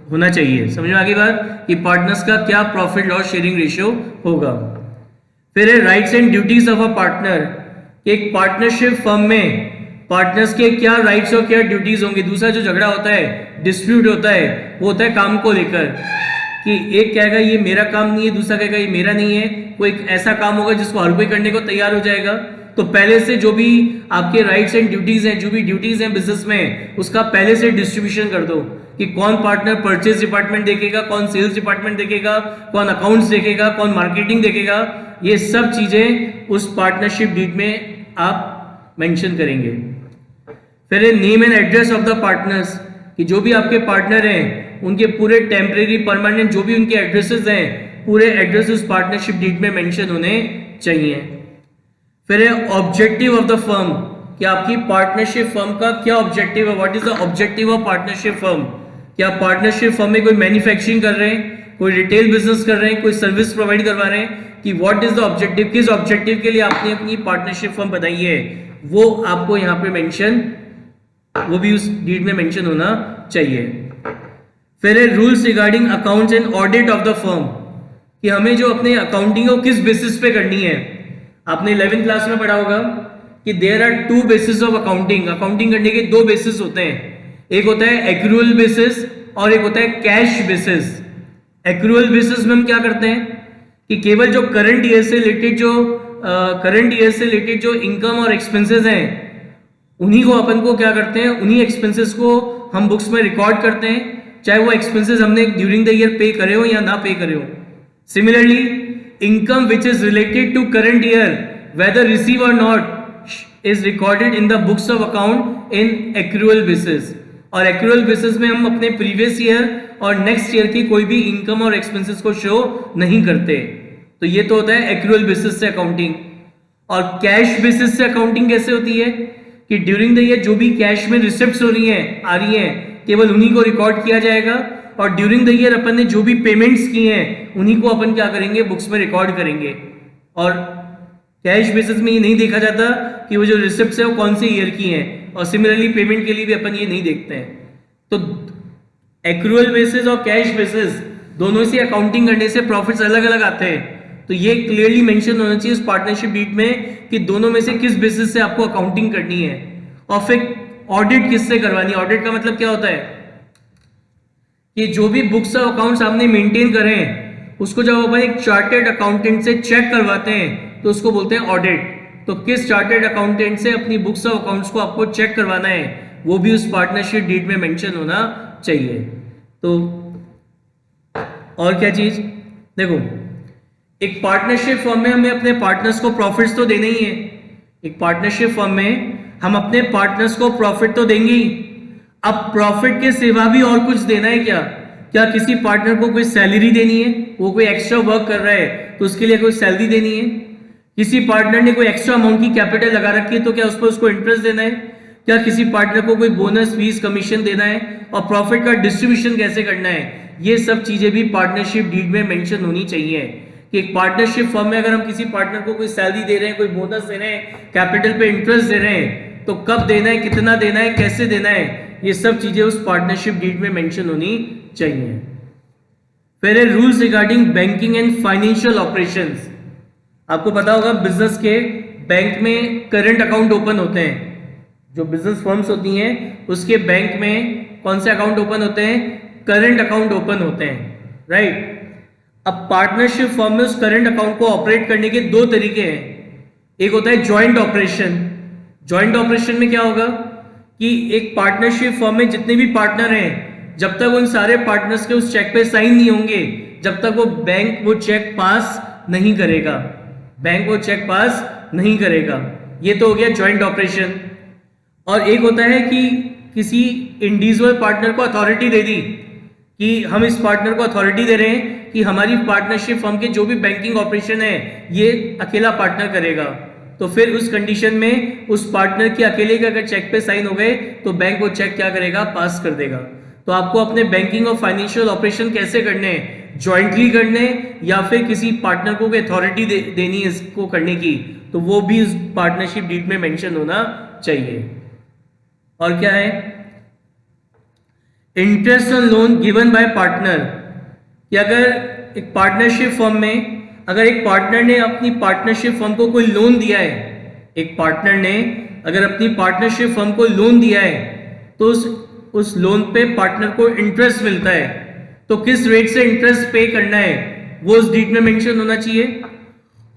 होना चाहिए। समझ में आ गई बात कि पार्टनर्स का क्या प्रॉफिट लॉस शेयरिंग रेशियो होगा। फिर है rights and duties of a partner. एक पार्टनरशिप फर्म में पार्टनर्स के क्या राइट्स और क्या ड्यूटीज होंगे। दूसरा जो झगड़ा होता है, डिस्प्यूट होता है, वो होता है काम को लेकर, कि एक कहेगा ये मेरा काम नहीं है, दूसरा कहेगा ये मेरा नहीं है। कोई ऐसा काम होगा जिसको हर कोई करने को तैयार हो जाएगा, तो पहले से जो भी आपके राइट्स एंड ड्यूटीज हैं, जो भी ड्यूटीज हैं बिजनेस में, उसका पहले से डिस्ट्रीब्यूशन कर दो कि कौन पार्टनर परचेज डिपार्टमेंट देखेगा, कौन सेल्स डिपार्टमेंट देखेगा, कौन अकाउंट्स देखेगा, कौन मार्केटिंग देखेगा। ये सब चीजें उस पार्टनरशिप डीड में आप मेंशन करेंगे। फिर name and address of the partners, कि जो भी आपके पार्टनर हैं उनके पूरे टेम्परेरी परमानेंट जो भी उनके एड्रेसेस हैं, पूरे एड्रेस उस पार्टनरशिप डीड में मेंशन होने चाहिए। फिर है ऑब्जेक्टिव ऑफ द फर्म, कि आपकी पार्टनरशिप फर्म का क्या ऑब्जेक्टिव है, what is the objective of partnership firm. क्या पार्टनरशिप फर्म में कोई मैन्युफैक्चरिंग कर रहे हैं, कोई रिटेल बिजनेस कर रहे हैं, कोई सर्विस प्रोवाइड करवा रहे हैं, कि व्हाट इज द ऑब्जेक्टिव, किस ऑब्जेक्टिव के लिए आपने अपनी पार्टनरशिप फर्म बनाई है, वो आपको यहाँ पे मेंशन, वो भी उस डीड में मेंशन होना चाहिए। फिर है rules regarding accounts and audit of the firm, कि हमें जो अपने अकाउंटिंग है वो किस बेसिस पे करनी है। आपने 11th क्लास में पढ़ा होगा कि there are two basis of accounting. Accounting करने के दो बेसिस होते हैं, एक होता है एक्रूअल बेसिस और एक होता है कैश बेसिस। एक्रूअल बेसिस में हम क्या करते हैं कि केवल जो करंट ईयर से रिलेटेड जो इनकम और एक्सपेंसेस हैं उन्हीं को अपन को क्या करते हैं, उन्हीं एक्सपेंसेस को हम बुक्स में रिकॉर्ड करते हैं, चाहे वो एक्सपेंसेस हमने ड्यूरिंग द ईयर पे करे हो या ना पे करे हो। Similarly income which is related to current year whether receive और not is recorded in the books of account in accrual basis. और एक्रूअल बेसिस में हम अपने प्रीवियस ईयर और नेक्स्ट ईयर की कोई भी इनकम और एक्सपेंसेस को शो नहीं करते। तो ये तो होता है एक्रूअल बेसिस से अकाउंटिंग। और कैश बेसिस से अकाउंटिंग कैसे होती है कि ड्यूरिंग द ईयर जो भी कैश में रिसिप्ट्स आ रही हैं केवल उन्हीं को रिकॉर्ड किया जाएगा, और ड्यूरिंग द ईयर अपन ने जो भी पेमेंट्स की हैं उन्हीं को अपन क्या करेंगे, बुक्स में रिकॉर्ड करेंगे। और कैश बेसिस में ये नहीं देखा जाता कि वो जो रिसिप्ट्स है वो कौन से ईयर की हैं, और सिमिलरली पेमेंट के लिए भी अपन ये नहीं देखते हैं। तो एक्रूअल बेसिस और कैश बेसिस दोनों से अकाउंटिंग करने से प्रॉफिट्स अलग अलग आते हैं। तो ये क्लियरली मेंशन होना चाहिए उस पार्टनरशिप डीड में कि दोनों में से किस बेसिस से आपको अकाउंटिंग करनी है। और फिर ऑडिट किससे करवानी है। ऑडिट का मतलब क्या होता है कि जो भी बुक्स ऑफ अकाउंट्स आपने मेंटेन करें उसको जब अपन एक चार्टेड अकाउंटेंट से चेक करवाते हैं तो उसको बोलते हैं ऑडिट। तो किस चार्टेड अकाउंटेंट से अपनी बुक्स ऑफ अकाउंट्स को आपको चेक करवाना है वो भी उस पार्टनरशिप डीड में मेंशन होना चाहिए। तो और क्या चीज, देखो एक पार्टनरशिप फर्म में हमें अपने पार्टनर्स को प्रॉफिट्स तो देने ही है। एक पार्टनरशिप फर्म में हम अपने पार्टनर्स को प्रॉफिट तो देंगे ही। अब प्रॉफिट के सिवा भी और कुछ देना है क्या? क्या किसी पार्टनर को कोई सैलरी देनी है? वो कोई एक्स्ट्रा वर्क कर रहा है तो उसके लिए कोई सैलरी देनी है? किसी पार्टनर ने कोई एक्स्ट्रा अमाउंट की कैपिटल लगा रखी है तो क्या उस पर उसको इंटरेस्ट देना है? क्या किसी पार्टनर को कोई बोनस, फीस, कमीशन देना है? और प्रॉफिट का डिस्ट्रीब्यूशन कैसे करना है? ये सब चीजें भी पार्टनरशिप डीड में मेंशन होनी चाहिए कि एक पार्टनरशिप फर्म में अगर हम किसी पार्टनर को कोई सैलरी दे रहे हैं, कोई बोनस दे रहे हैं, कैपिटल पे इंटरेस्ट दे रहे हैं, तो कब देना है, कितना देना है, कैसे देना है, ये सब चीजें उस पार्टनरशिप डीड में मेंशन होनी चाहिए। फिर है rules regarding banking and financial operations. आपको पता होगा बिजनेस के बैंक में करंट अकाउंट ओपन होते हैं। जो बिजनेस फर्म्स होती हैं उसके बैंक में कौन से अकाउंट ओपन होते हैं? करंट अकाउंट ओपन होते हैं, राइट। अब पार्टनरशिप फर्म में उस करंट अकाउंट को ऑपरेट करने के दो तरीके हैं। एक होता है जॉइंट ऑपरेशन। जॉइंट ऑपरेशन में क्या होगा कि एक पार्टनरशिप फर्म में जितने भी पार्टनर हैं, जब तक उन सारे पार्टनर्स के उस चेक पे साइन नहीं होंगे, जब तक वो बैंक वो चेक पास नहीं करेगा, बैंक वो चेक पास नहीं करेगा। ये तो हो गया जॉइंट ऑपरेशन। और एक होता है कि किसी इंडिविजुअल पार्टनर को अथॉरिटी दे दी कि हम इस पार्टनर को अथॉरिटी दे रहे हैं कि हमारी पार्टनरशिप फर्म के जो भी बैंकिंग ऑपरेशन है ये अकेला पार्टनर करेगा। तो फिर उस कंडीशन में उस पार्टनर के अकेले के अगर चेक पे साइन हो गए तो बैंक वो चेक क्या करेगा? पास कर देगा। तो आपको अपने बैंकिंग और फाइनेंशियल ऑपरेशन कैसे करने हैं? जॉइंटली करने या फिर किसी पार्टनर को अथॉरिटी देनी है इसको करने की, तो वो भी उस पार्टनरशिप डीड में मेंशन होना चाहिए। और क्या है? Interest on loan given by partner, कि अगर एक पार्टनरशिप फर्म में अगर एक पार्टनर ने अपनी पार्टनरशिप फर्म को कोई लोन दिया है, एक पार्टनर ने अगर अपनी पार्टनरशिप फर्म को लोन दिया है तो उस लोन पे पार्टनर को इंटरेस्ट मिलता है, तो किस रेट से इंटरेस्ट पे करना है वो उस डीड में मेंशन होना चाहिए।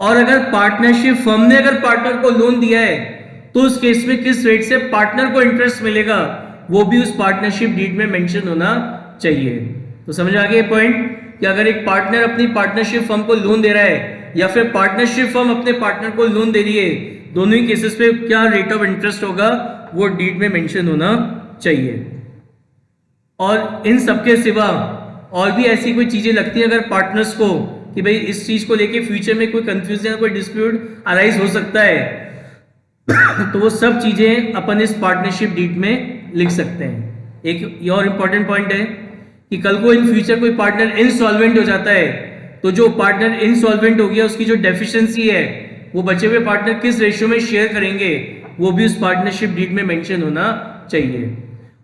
और अगर पार्टनरशिप फर्म ने अगर पार्टनर को लोन दिया है तो उस केस में किस रेट से पार्टनर को इंटरेस्ट मिलेगा वो भी उस पार्टनरशिप डीड में मेंशन होना चाहिए। तो समझ आ गया पॉइंट कि अगर एक पार्टनर अपनी पार्टनरशिप फर्म को लोन दे रहा है या फिर पार्टनरशिप फर्म अपने पार्टनर को लोन दे रही है, दोनों ही केसेस पे क्या रेट ऑफ इंटरेस्ट होगा वो डीड में मेंशन होना चाहिए। और इन सबके सिवा और भी ऐसी कोई चीजें लगती है अगर पार्टनर्स को कि भाई इस चीज को लेके फ्यूचर में कोई कंफ्यूजन, कोई डिस्प्यूट अराइज हो सकता है तो वो सब चीजें अपन इस पार्टनरशिप डीड में लिख सकते हैं। एक ये और इंपॉर्टेंट पॉइंट है कि कल को इन फ्यूचर कोई पार्टनर इनसॉल्वेंट हो जाता है तो जो पार्टनर इनसॉल्वेंट हो गया उसकी जो डेफिशिएंसी है वो बचे हुए पार्टनर किस रेशियो में शेयर करेंगे वो भी उस पार्टनरशिप डीड में मेंशन होना चाहिए।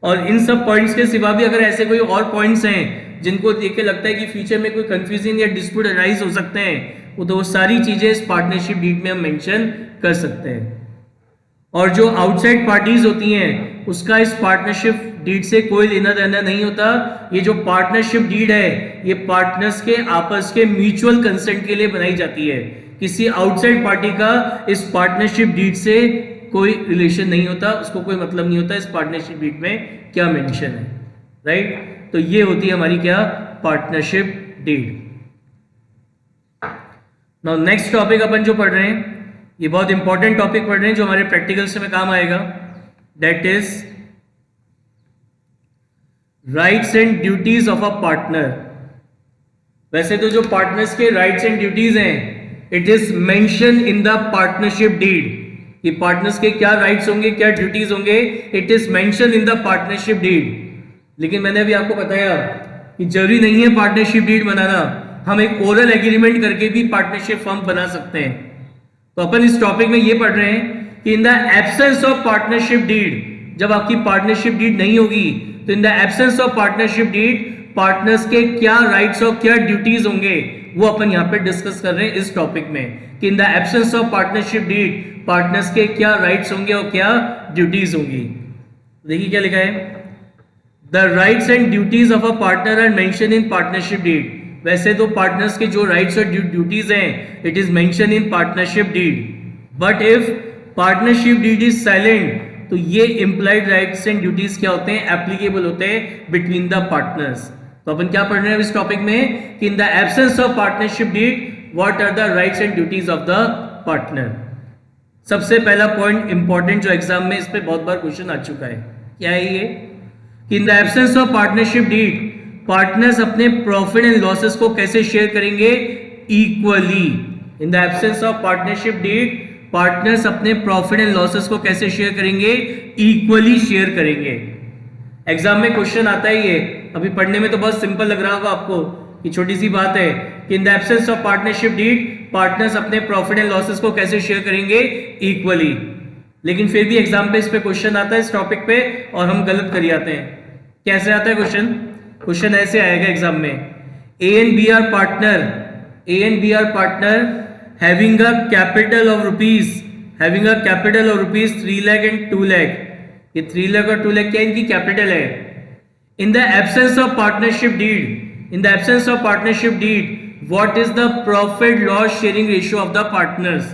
और इन सब पॉइंट्स के सिवा भी अगर ऐसे कोई और पॉइंट्स हैं जिनको देख के लगता है कि फ्यूचर में कोई कंफ्यूजन या डिस्प्यूट अराइज हो सकते हैं तो वो सारी चीजें इस पार्टनरशिप डीड में हम मेंशन कर सकते हैं। और जो आउटसाइड पार्टीज होती हैं उसका इस पार्टनरशिप डीड से कोई लेना देना नहीं होता। ये जो पार्टनरशिप डीड है ये पार्टनर्स के आपस के म्यूचुअल कंसेंट के लिए बनाई जाती है। किसी आउटसाइड पार्टी का इस पार्टनरशिप डीड से कोई रिलेशन नहीं होता, उसको कोई मतलब नहीं होता इस पार्टनरशिप डीड में क्या मेंशन है, राइट। तो ये होती है हमारी क्या? Partnership deed. Now next topic अपन जो पढ़ रहे हैं ये बहुत इंपॉर्टेंट टॉपिक पढ़ रहे हैं जो हमारे प्रैक्टिकल्स में काम आएगा। That is rights and duties of a partner. वैसे तो जो पार्टनर्स के राइट्स एंड ड्यूटीज हैं it is mention in the partnership deed कि पार्टनर्स के क्या राइट्स होंगे, क्या ड्यूटीज होंगे, it is mention in the partnership deed. लेकिन मैंने अभी आपको बताया कि जरूरी नहीं है पार्टनरशिप डीड बनाना, हम एक ओरल एग्रीमेंट करके भी पार्टनरशिप फर्म बना सकते हैं। तो अपन इस टॉपिक में ये पढ़ रहे हैं कि in the absence of partnership deed, जब आपकी पार्टनरशिप डीड नहीं होगी तो in the absence of partnership deed partners के क्या राइट्स और क्या ड्यूटीज होंगे वो अपन यहाँ पे डिस्कस कर रहे हैं इस टॉपिक में कि in the absence of partnership deed partners के क्या राइट्स होंगे और क्या ड्यूटीज होंगी। देखिए क्या लिखा है, the rights and duties of a partner are mention in partnership deed. वैसे तो पार्टनर्स के जो राइट्स और ड्यूटीज हैं it is mention in partnership deed, but if partnership deed is silent तो ये इम्प्लाइड राइट्स एंड ड्यूटीज क्या होते हैं, एप्लीकेबल होते हैं बिटवीन द पार्टनर्स। तो अपन क्या पढ़ रहे हैं इस टॉपिक में कि in the absence of partnership deed what are the rights and duties of the partner. सबसे पहला पॉइंट इंपॉर्टेंट जो एग्जाम में इस पे बहुत बार क्वेश्चन आ चुका है, क्या है ये कि in the absence of partnership deed partners अपने प्रॉफिट एंड लॉसेस को कैसे शेयर करेंगे, equally. In the absence of partnership deed partners अपने प्रॉफिट एंड लॉसेस को कैसे शेयर करेंगे, इक्वली शेयर करेंगे। एग्जाम में क्वेश्चन आता है ये, अभी पढ़ने में तो बहुत सिंपल लग रहा होगा आपको कि छोटी सी बात है कि in the absence of partnership deed partners अपने प्रॉफिट एंड लॉसेस को कैसे शेयर करेंगे, इक्वली। लेकिन फिर भी एग्जाम पे इस पे क्वेश्चन आता है इस टॉपिक पे और हम गलत कर जाते हैं। कैसे आता है क्वेश्चन? क्वेश्चन ऐसे आएगा एग्जाम में, A and B are partner having a capital of rupees 3 lakh and 2 lakh, ये 3 लाख और 2 लाख क्या इनकी कैपिटल है। In the absence of partnership deed what is the profit loss sharing ratio of the partners.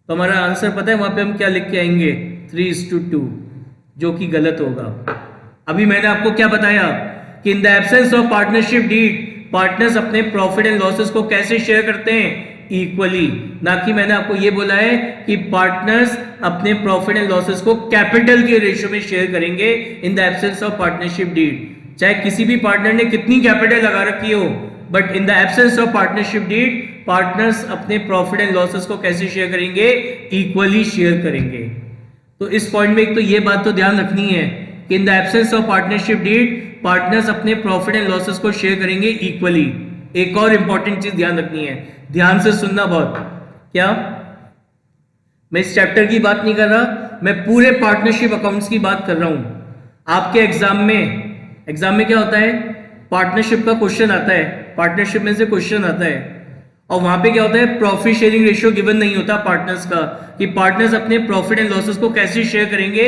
तो हमारा answer पता है वहां पे हम क्या लिख के आएंगे, 3:2, जो कि गलत होगा। अभी मैंने आपको क्या बताया कि in the absence of partnership deed partners अपने प्रॉफिट एंड लॉसेस को कैसे शेयर करते हैं, इक्वली। ना कि मैंने आपको ये बोला है कि पार्टनर्स अपने प्रॉफिट एंड लॉसेस को कैपिटल के रेशियो में शेयर करेंगे in the absence of partnership deed. चाहे किसी भी पार्टनर ने कितनी कैपिटल लगा रखी हो, but in the absence of partnership deed partners अपने प्रॉफिट एंड लॉसेस को कैसे शेयर करेंगे, इक्वली शेयर करेंगे। तो इस पॉइंट में एक तो ये बात तो ध्यान रखनी है कि in the absence of partnership deed partners अपने प्रॉफिट एंड लॉसेस को शेयर करेंगे इक्वली। एक और इंपॉर्टेंट चीज ध्यान रखनी है, ध्यान से सुनना बहुत। क्या मैं इस चैप्टर की बात नहीं कर रहा, मैं पूरे पार्टनरशिप अकाउंट्स की बात कर रहा हूं। आपके एग्जाम में क्या होता है, पार्टनरशिप का क्वेश्चन आता है, पार्टनरशिप में से क्वेश्चन आता है और वहां पे क्या होता है, प्रॉफिट शेयरिंग रेशियो गिवन नहीं होता पार्टनर्स का, कि पार्टनर्स अपने प्रॉफिट एंड लॉसेस को कैसे शेयर करेंगे,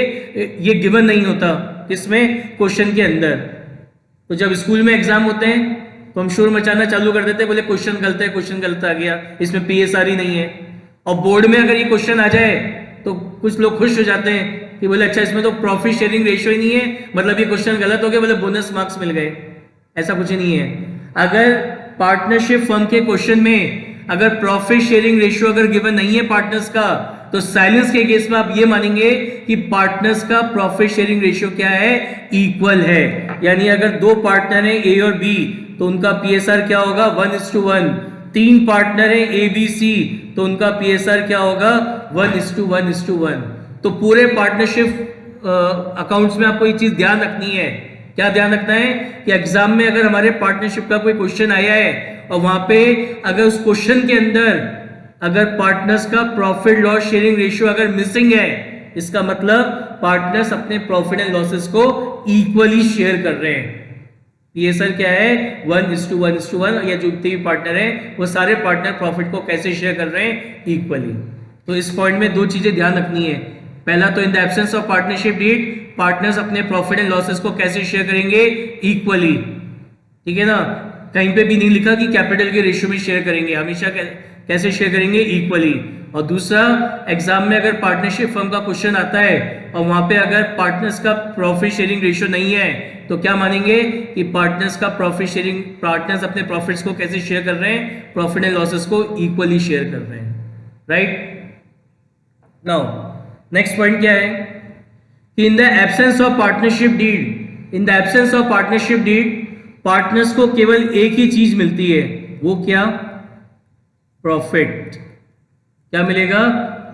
ये गिवन नहीं होता इसमें क्वेश्चन के अंदर। तो जब स्कूल में एग्जाम होते हैं तो हम शोर मचाना चालू कर देते हैं, बोले क्वेश्चन गलत है, क्वेश्चन गलत आ गया, इसमें पीएसआर ही नहीं है। और बोर्ड में अगर ये क्वेश्चन आ जाए तो कुछ लोग खुश हो जाते हैं कि बोले अच्छा इसमें तो प्रॉफिट शेयरिंग रेशियो ही नहीं है, मतलब ये क्वेश्चन गलत हो गया, बोले बोनस मार्क्स मिल गए। ऐसा कुछ नहीं है। अगर पार्टनरशिप फर्म के क्वेश्चन में अगर प्रॉफिट शेयरिंग रेशियो अगर गिवन नहीं है पार्टनर्स का, तो साइलेंस के केस में आप ये मानेंगे कि पार्टनर्स का प्रॉफिट शेयरिंग रेशियो क्या है, इक्वल है। यानी अगर दो पार्टनर है ए और बी तो उनका पीएसआर क्या होगा, 1:1। 3 पार्टनर है ए बी सी तो उनका पीएसआर क्या होगा, 1:1:1। तो पूरे पार्टनरशिप अकाउंट्स में आपको ये चीज ध्यान रखनी है। क्या ध्यान रखना है कि एग्जाम में अगर हमारे पार्टनरशिप का कोई क्वेश्चन आया है और वहां पे अगर उस क्वेश्चन के अंदर अगर पार्टनर्स का प्रॉफिट लॉस शेयरिंग रेशियो अगर मिसिंग है, इसका मतलब पार्टनर्स अपने प्रॉफिट एंड लॉसेस को इक्वली शेयर कर रहे हैं। ये सर क्या है, 1:1:1, या जो भी पार्टनर है वो सारे पार्टनर प्रॉफिट को कैसे शेयर कर रहे हैं, इक्वली। तो इस पॉइंट में 2 चीजें ध्यान रखनी है। पहला तो in the absence of partnership deed partners अपने प्रॉफिट एंड लॉसेस को कैसे शेयर करेंगे, इक्वली। ठीक है ना, कहीं पे भी नहीं लिखा कि कैपिटल के रेशियो में शेयर करेंगे, हमेशा कैसे शेयर करेंगे, इक्वली। और दूसरा, एग्जाम में अगर पार्टनरशिप फर्म का क्वेश्चन आता है और वहां पे अगर पार्टनर्स का प्रॉफिट शेयरिंग रेशियो नहीं है तो क्या मानेंगे कि पार्टनर्स अपने प्रॉफिट्स को कैसे शेयर कर रहे हैं, प्रॉफिट एंड लॉसेस को इक्वली शेयर कर रहे हैं। राइट नाउ नेक्स्ट पॉइंट क्या है कि in the absence of partnership deed partners को केवल एक ही चीज मिलती है, वो क्या, प्रॉफिट। क्या मिलेगा,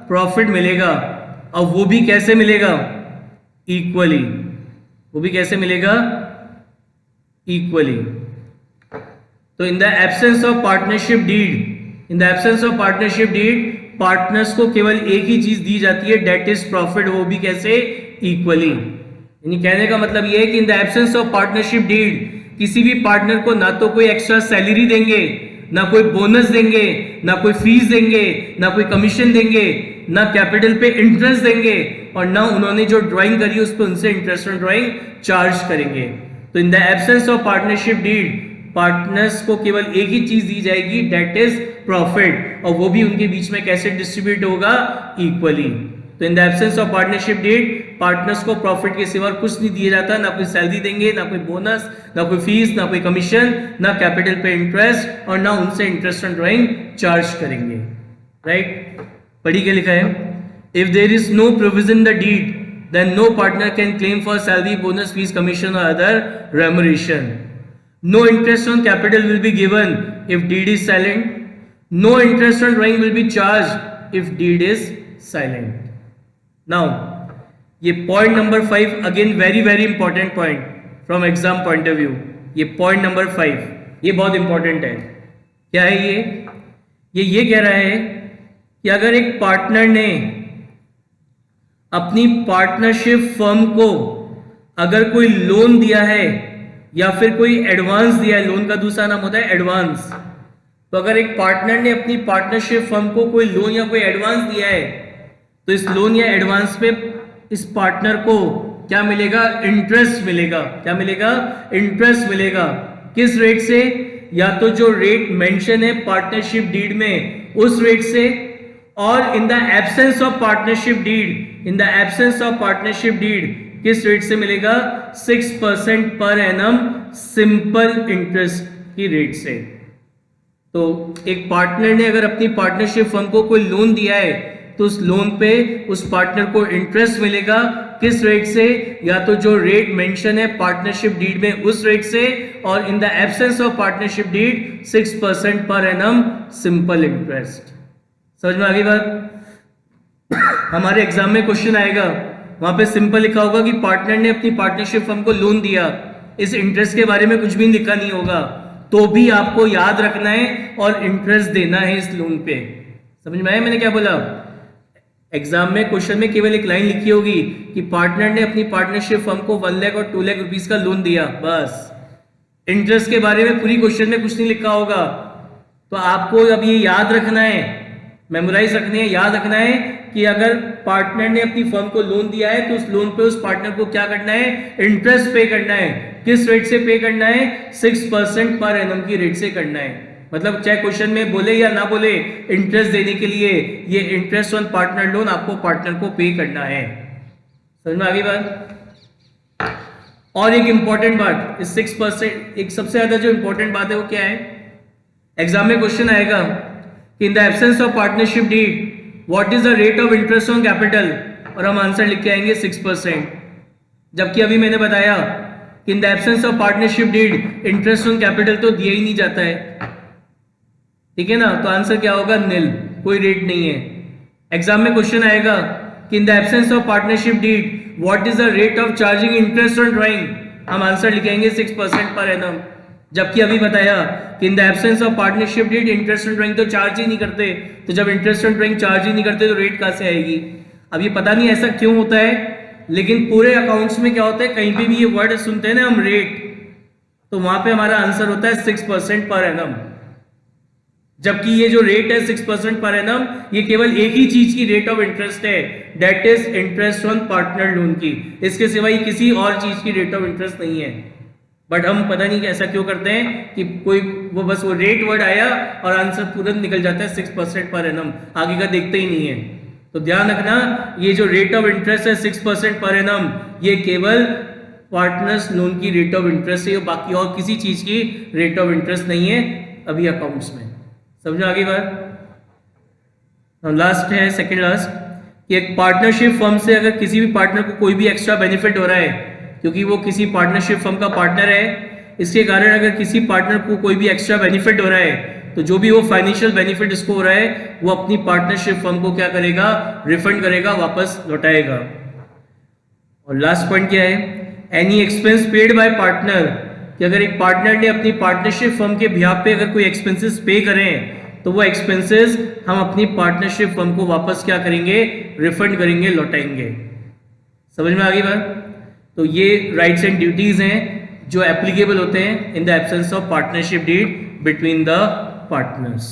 प्रॉफिट मिलेगा। और वो भी कैसे मिलेगा, इक्वली। वो भी कैसे मिलेगा, इक्वली। तो in the absence of partnership deed partners को केवल एक ही चीज दी जाती है, डेट इज प्रॉफिट। वो भी कैसे, इक्वली। यानी कहने का मतलब ये है कि in the absence of partnership deed किसी भी पार्टनर को ना तो कोई एक्स्ट्रा सैलरी देंगे, ना कोई बोनस देंगे, ना कोई फीस देंगे, ना कोई कमीशन देंगे, ना कैपिटल पे इंटरेस्ट देंगे, और ना उन्होंने जो ड्राइंग करी उस पर उनसे इंटरेस्ट ऑन ड्राइंग चार्ज करेंगे। तो in the absence of partnership deed partners को केवल एक ही चीज दी जाएगी, डेट इज प्रॉफिट, और वो भी उनके बीच में कैसे डिस्ट्रीब्यूट होगा, इक्वली। तो in the absence of partnership deed partners को प्रॉफिट के सिवा कुछ नहीं दिया जाता, ना कोई सैलरी देंगे, ना कोई बोनस, ना कोई फीस, ना कोई कमीशन, ना कैपिटल पे इंटरेस्ट, और ना उनसे इंटरेस्ट ऑन ड्राइंग चार्ज करेंगे। राइट, पढ़ी के लिखा है, if there is no provision the deed then no partner can claim for salary, bonus, fees, commission or other remuneration. No interest on capital will be given if deed is silent. No interest on drawing will be charged if deed is silent. Now, ये point number 5 again very important point from exam point of view. ये point number 5 ये बहुत important है। क्या है ये कह रहा है कि अगर एक पार्टनर ने अपनी पार्टनरशिप फर्म को अगर कोई लोन दिया है या फिर कोई एडवांस दिया है, लोन का दूसरा नाम होता है एडवांस, तो अगर एक पार्टनर ने अपनी पार्टनरशिप फर्म को कोई लोन या कोई एडवांस दिया है, तो इस लोन या एडवांस पे इस पार्टनर को क्या मिलेगा, इंटरेस्ट मिलेगा। क्या मिलेगा, इंटरेस्ट मिलेगा। किस रेट से, या तो जो रेट मेंशन है पार्टनरशिप डीड में उस रेट से, और in the absence of partnership deed, in the absence of partnership deed किस रेट से मिलेगा, 6% पर एनम सिंपल इंटरेस्ट की रेट से। तो एक पार्टनर ने अगर अपनी पार्टनरशिप फर्म को कोई लोन दिया है तो उस लोन पे उस पार्टनर को इंटरेस्ट मिलेगा किस रेट से, या तो जो रेट मेंशन है पार्टनरशिप डीड में उस रेट से, और in the absence of partnership deed 6% per annum simple interest. समझ में आ गई बात? हमारे एग्जाम में क्वेश्चन आएगा, वहां पे सिंपल लिखा होगा कि पार्टनर ने अपनी पार्टनरशिप फर्म को लोन दिया, इस इंटरेस्ट के बारे में कुछ भी लिखा नहीं होगा, तो भी आपको याद रखना है और इंटरेस्ट देना है इस लोन पे। समझ में आया मैंने क्या बोला? एग्जाम में क्वेश्चन में केवल एक लाइन लिखी होगी कि पार्टनर ने अपनी पार्टनरशिप फर्म को 1 लाख और 2 लाख रुपीस का लोन दिया, बस। इंटरेस्ट के बारे में पूरी क्वेश्चन में कुछ नहीं लिखा होगा। तो आपको अब ये याद रखना है, मेमोराइज रखनी है, याद रखना है कि अगर पार्टनर ने अपनी फर्म को लोन दिया है तो उस लोन पे उस पार्टनर को क्या करना है, इंटरेस्ट पे करना है। किस रेट से पे करना है, 6% पर एनम की रेट से करना है। मतलब चाहे क्वेश्चन में बोले या ना बोले, इंटरेस्ट देने के लिए ये इंटरेस्ट ऑन पार्टनर लोन आपको पार्टनर को पे करना है। समझ में आ गई बात? और एक इंपॉर्टेंट बात, इस 6%, एक सबसे ज्यादा जो इंपॉर्टेंट बात है वो क्या है, एग्जाम में क्वेश्चन आएगा कि in the absence of partnership deed what is the rate of interest on capital, और हम आंसर लिख के आएंगे 6%। जबकि अभी मैंने बताया कि in the absence of partnership deed interest on capital तो दिया ही नहीं जाता है, ठीक है ना? तो आंसर क्या होगा, निल, कोई रेट नहीं है। एग्जाम में क्वेश्चन आएगा कि in the absence of partnership deed what is the rate of charging interest on drawing, हम आंसर लिखेंगे 6% पर एनम। जबकि अभी बताया कि in the absence of partnership deed interest on drawing तो चार्ज ही नहीं करते, तो जब इंटरेस्ट ऑन ड्राइंग चार्ज ही नहीं करते तो रेट कहां से आएगी? अब ये पता नहीं ऐसा क्यों होता है, लेकिन पूरे अकाउंट्स में क्या होता है, कहीं पे भी ये वर्ड सुनते हैं ना हम, रेट, तो वहां पे हमारा आंसर होता है 6% पर एनम। जबकि ये जो रेट है 6% पर एनम, ये केवल एक ही चीज की रेट ऑफ इंटरेस्ट है, that is interest on partner loan की। इसके सिवा ये किसी और चीज की रेट ऑफ इंटरेस्ट नहीं है। बट हम पता नहीं ऐसा क्यों करते हैं कि कोई वो बस वो रेट वर्ड आया और आंसर तुरंत निकल जाता है 6% पर एनम, आगे का देखते ही नहीं है। तो ध्यान रखना, ये जो रेट ऑफ इंटरेस्ट है 6% पर एनम, ये केवल पार्टनर्स लोन की रेट ऑफ इंटरेस्ट है, बाकी और किसी चीज की रेट ऑफ इंटरेस्ट नहीं है अभी अकाउंट्स में। समझो आगे बात? लास्ट है, सेकेंड लास्ट, कि एक पार्टनरशिप फर्म से अगर किसी भी पार्टनर को कोई भी एक्स्ट्रा बेनिफिट हो रहा है, क्योंकि वो किसी पार्टनरशिप फर्म का पार्टनर है, इसके कारण अगर किसी पार्टनर को कोई भी एक्स्ट्रा बेनिफिट हो रहा है, तो जो भी वो फाइनेंशियल बेनिफिट इसको हो रहा है वो अपनी पार्टनरशिप फर्म को क्या करेगा, रिफंड करेगा, वापस लौटाएगा। और लास्ट पॉइंट क्या है, any expense paid by partner, कि अगर एक पार्टनर ने अपनी पार्टनरशिप फर्म के बिहाफ पे अगर कोई एक्सपेंसेस पे करें, तो वो एक्सपेंसेस हम अपनी पार्टनरशिप फर्म को वापस क्या करेंगे, रिफंड करेंगे, लौटाएंगे। समझ में आ गई बात? तो ये राइट्स एंड ड्यूटीज हैं जो एप्लीकेबल होते हैं in the absence of partnership deed between the partners.